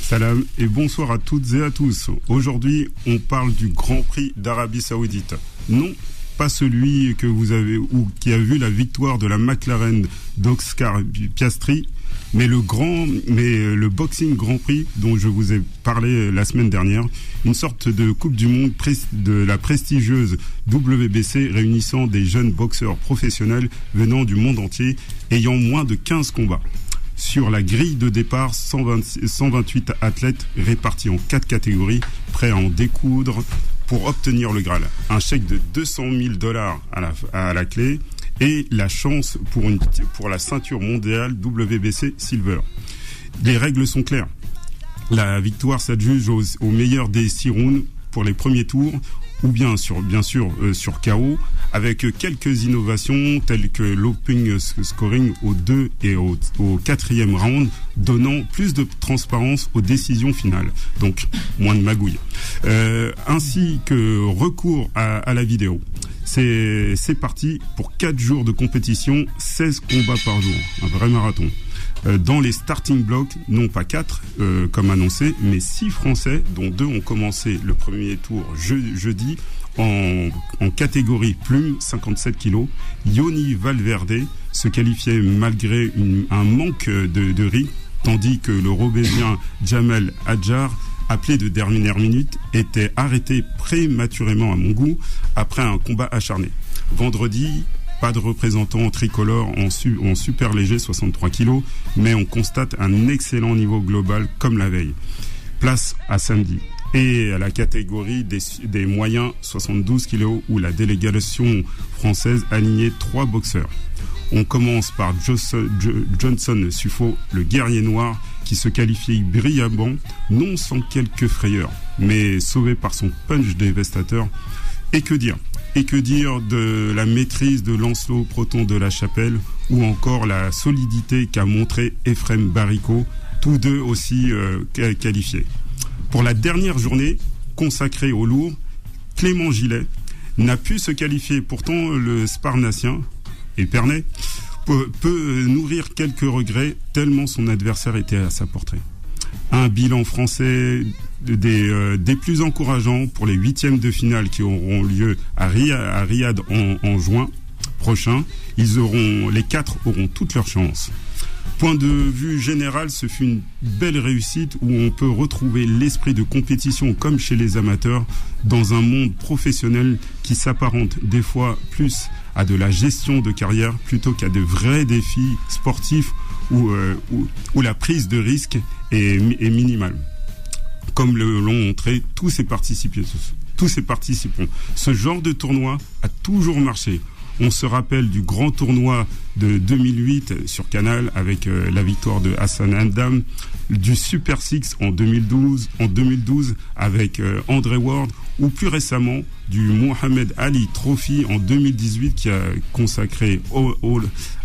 Salam et bonsoir à toutes et à tous. Aujourd'hui, on parle du Grand Prix d'Arabie Saoudite. Non, pas celui que vous avez ou qui a vu la victoire de la McLaren d'Oscar Piastri, mais le Boxing Grand Prix dont je vous ai parlé la semaine dernière, une sorte de Coupe du Monde de la prestigieuse WBC réunissant des jeunes boxeurs professionnels venant du monde entier, ayant moins de 15 combats. Sur la grille de départ, 128 athlètes répartis en 4 catégories, prêts à en découdre pour obtenir le Graal. Un chèque de $200,000 à la clé et la chance pour la ceinture mondiale WBC Silver. Les règles sont claires. La victoire s'adjuge au meilleur des 6 rounds pour les premiers tours, ou bien sûr sur KO, avec quelques innovations telles que l'open scoring au 2 et au 4e round, donnant plus de transparence aux décisions finales, donc moins de magouilles, ainsi que recours à la vidéo. C'est parti pour 4 jours de compétition, 16 combats par jour, un vrai marathon. Dans les starting blocks, non pas 4 comme annoncé, mais 6 Français, dont 2 ont commencé le premier tour jeudi en catégorie plume, 57 kilos. Yoni Valverde se qualifiait malgré un manque de rythme, tandis que le Robésien Jamel Hadjar, appelé de dernière minute, était arrêté prématurément à mon goût après un combat acharné. Vendredi, pas de représentant tricolore en super léger 63 kilos, mais on constate un excellent niveau global comme la veille. Place à samedi. Et à la catégorie des moyens 72 kilos où la délégation française alignait 3 boxeurs. On commence par Johnson Sufo, le guerrier noir, qui se qualifie brillamment, non sans quelques frayeurs, mais sauvé par son punch dévastateur. Et que dire de la maîtrise de Lancelot Proton de la Chapelle, ou encore la solidité qu'a montré Ephrem Baricot, tous deux aussi qualifiés. Pour la dernière journée consacrée au lourd, Clément Gillet n'a pu se qualifier. Pourtant, le Sparnassien, Épernay, peut nourrir quelques regrets tellement son adversaire était à sa portée. Un bilan français des plus encourageants pour les 8e de finale qui auront lieu à Riyad en juin prochain. Les 4 auront toutes leurs chances. Point de vue général, ce fut une belle réussite où on peut retrouver l'esprit de compétition comme chez les amateurs dans un monde professionnel qui s'apparente des fois plus à de la gestion de carrière plutôt qu'à de vrais défis sportifs où la prise de risque est minimale. Comme l'ont montré tous ces participants. Ce genre de tournoi a toujours marché. On se rappelle du grand tournoi de 2008 sur Canal avec la victoire de Hassan Ndam, du Super Six en 2012 avec André Ward, ou plus récemment du Mohamed Ali Trophy en 2018 qui a consacré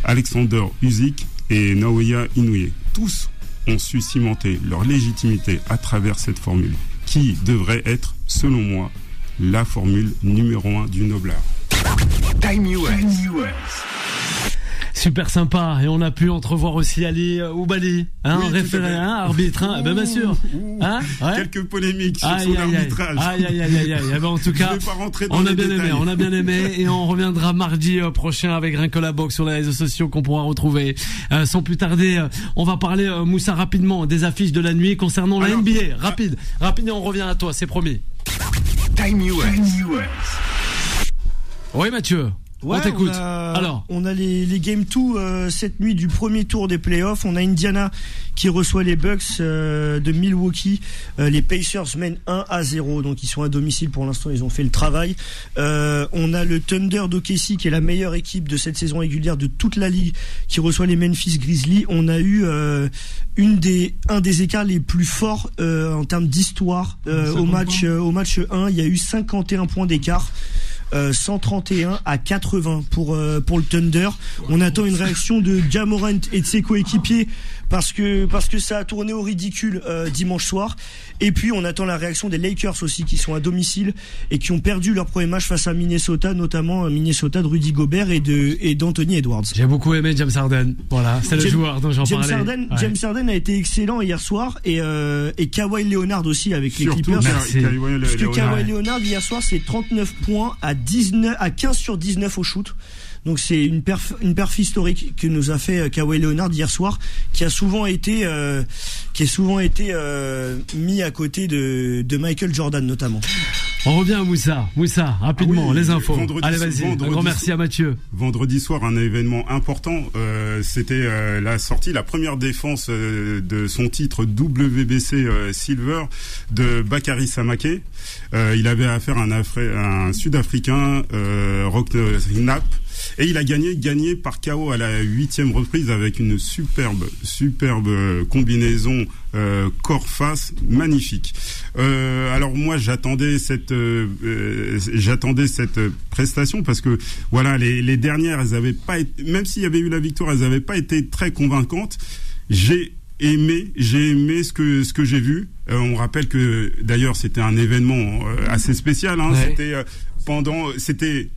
Alexander Usyk et Naoya Inoue. Tous ont su cimenter leur légitimité à travers cette formule qui devrait être, selon moi, la formule numéro 1 du Noblard. Time US. Super sympa, et on a pu entrevoir aussi Ali Oubali, référé, arbitre, bien sûr. Quelques polémiques sur son arbitrage. En tout cas, on a bien aimé, et on reviendra mardi prochain avec Rien que la boxe sur les réseaux sociaux qu'on pourra retrouver. Sans plus tarder, on va parler, Moussa, rapidement des affiches de la nuit concernant la NBA. Rapide, et on revient à toi, c'est promis. Time US. Oui, Mathieu. Ouais, on t'écoute. On a les Game 2 cette nuit du premier tour des playoffs. On a Indiana qui reçoit les Bucks de Milwaukee. Les Pacers mènent 1-0, donc ils sont à domicile pour l'instant, ils ont fait le travail. On a le Thunder d'OKC qui est la meilleure équipe de cette saison régulière de toute la ligue qui reçoit les Memphis Grizzlies. On a eu un des écarts les plus forts en termes d'histoire au match 1. Il y a eu 51 points d'écart. 131 à 80 pour le Thunder. On attend une réaction de Ja Morant et de ses coéquipiers parce que ça a tourné au ridicule dimanche soir. Et puis on attend la réaction des Lakers aussi qui sont à domicile et qui ont perdu leur premier match face à Minnesota, notamment Minnesota de Rudy Gobert et d'Anthony Edwards. J'ai beaucoup aimé James Harden. Voilà, c'est le joueur dont j'en parlais. James Harden a été excellent hier soir et Kawhi Leonard aussi avec les Clippers. Parce que Kawhi Leonard hier soir c'est 39 points à 15 sur 19 au shoot. Donc c'est une perf historique que nous a fait Kawhi Leonard hier soir, qui a souvent été mis à côté de Michael Jordan notamment. On revient à Moussa, rapidement, les infos. Allez, vas-y, un grand merci à Mathieu. Vendredi soir, un événement important, c'était la première défense de son titre WBC Silver de Bakary Samaké. Il avait affaire à un Sud-Africain, Rock Knapp. Et il a gagné par KO à la 8e reprise avec une superbe combinaison corps-face magnifique. Alors moi j'attendais cette prestation parce que voilà les dernières elles avaient pas été, même s'il y avait eu la victoire, elles avaient pas été très convaincantes. J'ai aimé ce que j'ai vu. On rappelle que d'ailleurs c'était un événement assez spécial. Ouais.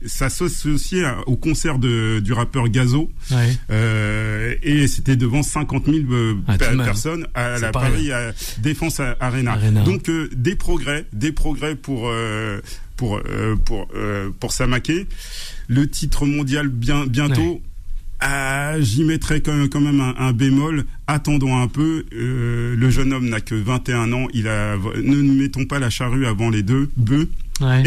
Ça s'associait au concert du rappeur Gazo. Ouais. Et c'était devant 50 000 personnes à la Paris Défense Arena. Donc des progrès pour Samaké. Le titre mondial bientôt. Ouais. J'y mettrais quand même un bémol. Attendons un peu. Le jeune homme n'a que 21 ans. Ne mettons pas la charrue avant les deux bœufs. Ouais.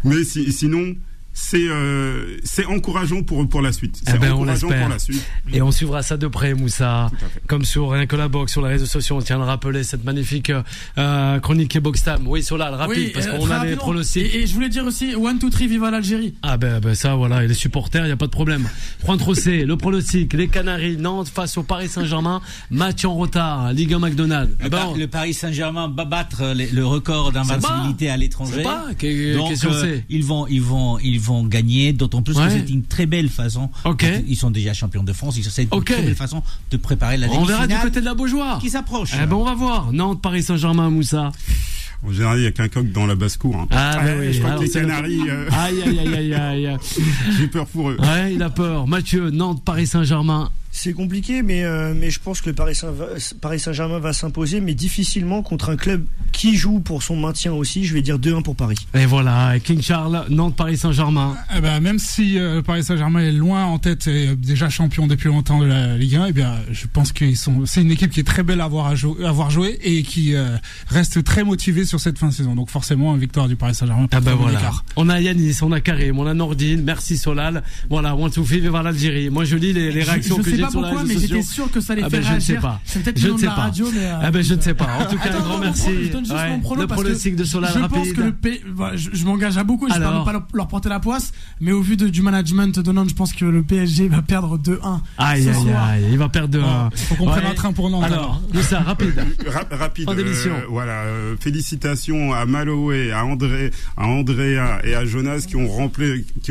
Mais sinon, c'est encourageant pour la suite. C'est encourageant pour la suite. Et on suivra ça de près, Moussa. Comme sur Rien que la boxe, sur les réseaux sociaux, on tient à le rappeler, cette magnifique chronique et box time. Oui, Solal, rapide, parce qu'on a les pronostics. Et je voulais dire aussi, 1, 2, 3, viva l'Algérie. Ah ben ça, voilà, et les supporters, il n'y a pas de problème. Juan Trocé, le pronostic, les Canaries, Nantes face au Paris Saint-Germain, match en retard, Ligue 1 McDonald's. Le Paris Saint-Germain va battre le record d'invincibilité à l'étranger. Donc, ils vont gagner, d'autant plus que c'est une très belle façon. Okay. Ils sont déjà champions de France, c'est une très belle façon de préparer la demi-finale. On verra du côté de la Beaujoire qui s'approche. On va voir. Nantes, Paris Saint-Germain, Moussa. En général, il n'y a qu'un coq dans la basse-cour. Oui. Je crois que les Canaries... Aïe. J'ai peur pour eux. Ouais, il a peur. Mathieu, Nantes, Paris Saint-Germain. C'est compliqué, mais je pense que le Paris Saint-Germain va s'imposer, mais difficilement contre un club qui joue pour son maintien aussi. Je vais dire 2-1 pour Paris. Et voilà, King Charles, Nantes, Paris Saint-Germain. Même si Paris Saint-Germain est loin en tête et déjà champion depuis longtemps de la Ligue 1, je pense c'est une équipe qui est très belle à avoir joué et qui reste très motivée sur cette fin de saison. Donc forcément, une victoire du Paris Saint-Germain. Voilà. On a Yanis, on a Karim, on a Nordine. Merci Solal. Voilà, one to five, et vers l'Algérie. Moi, je lis les réactions que PSG sur la réseau sociaux. Je sais pas pourquoi, mais j'étais sûr que ça allait faire réagir. C'est peut-être le nom de la radio, mais. Je ne sais pas. En tout cas, un grand merci. Je donne juste mon prono. Le pronostic de Solal rapide. Je pense que je m'engage à beaucoup. Je ne peux pas leur porter la poisse, mais au vu du management de Nantes, je pense que le PSG va perdre 2-1. Aïe, il va perdre 2-1. Faut qu'on prenne un train pour Nantes. Alors, ça, rapide. Rapide. Voilà. Félicitations à Maloué, à Andrea et à Jonas qui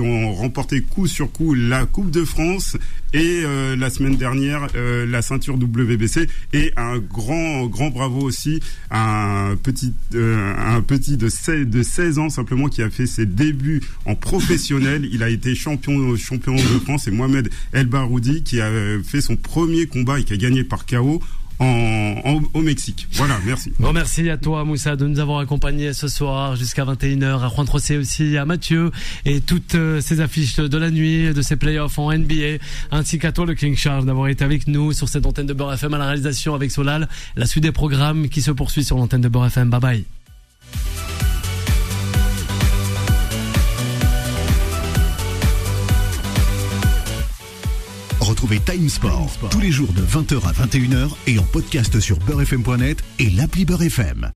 ont remporté coup sur coup la Coupe de France et la semaine dernière la ceinture WBC, et un grand bravo aussi à un petit de 16 ans simplement qui a fait ses débuts en professionnel. Il a été champion de France, et Mohamed El Baroudi qui a fait son premier combat et qui a gagné par KO au Mexique. Voilà, merci. Bon, merci à toi, Moussa, de nous avoir accompagnés ce soir jusqu'à 21h. À Juan Trocé aussi, à Mathieu, et toutes ces affiches de la nuit, de ces playoffs en NBA, ainsi qu'à toi, le King Charles, d'avoir été avec nous sur cette antenne de Beurre FM à la réalisation avec Solal. La suite des programmes qui se poursuit sur l'antenne de Beurre FM. Bye bye. Retrouvez Time Sport tous les jours de 20h à 21h et en podcast sur beurrefm.net et l'appli Beurre FM.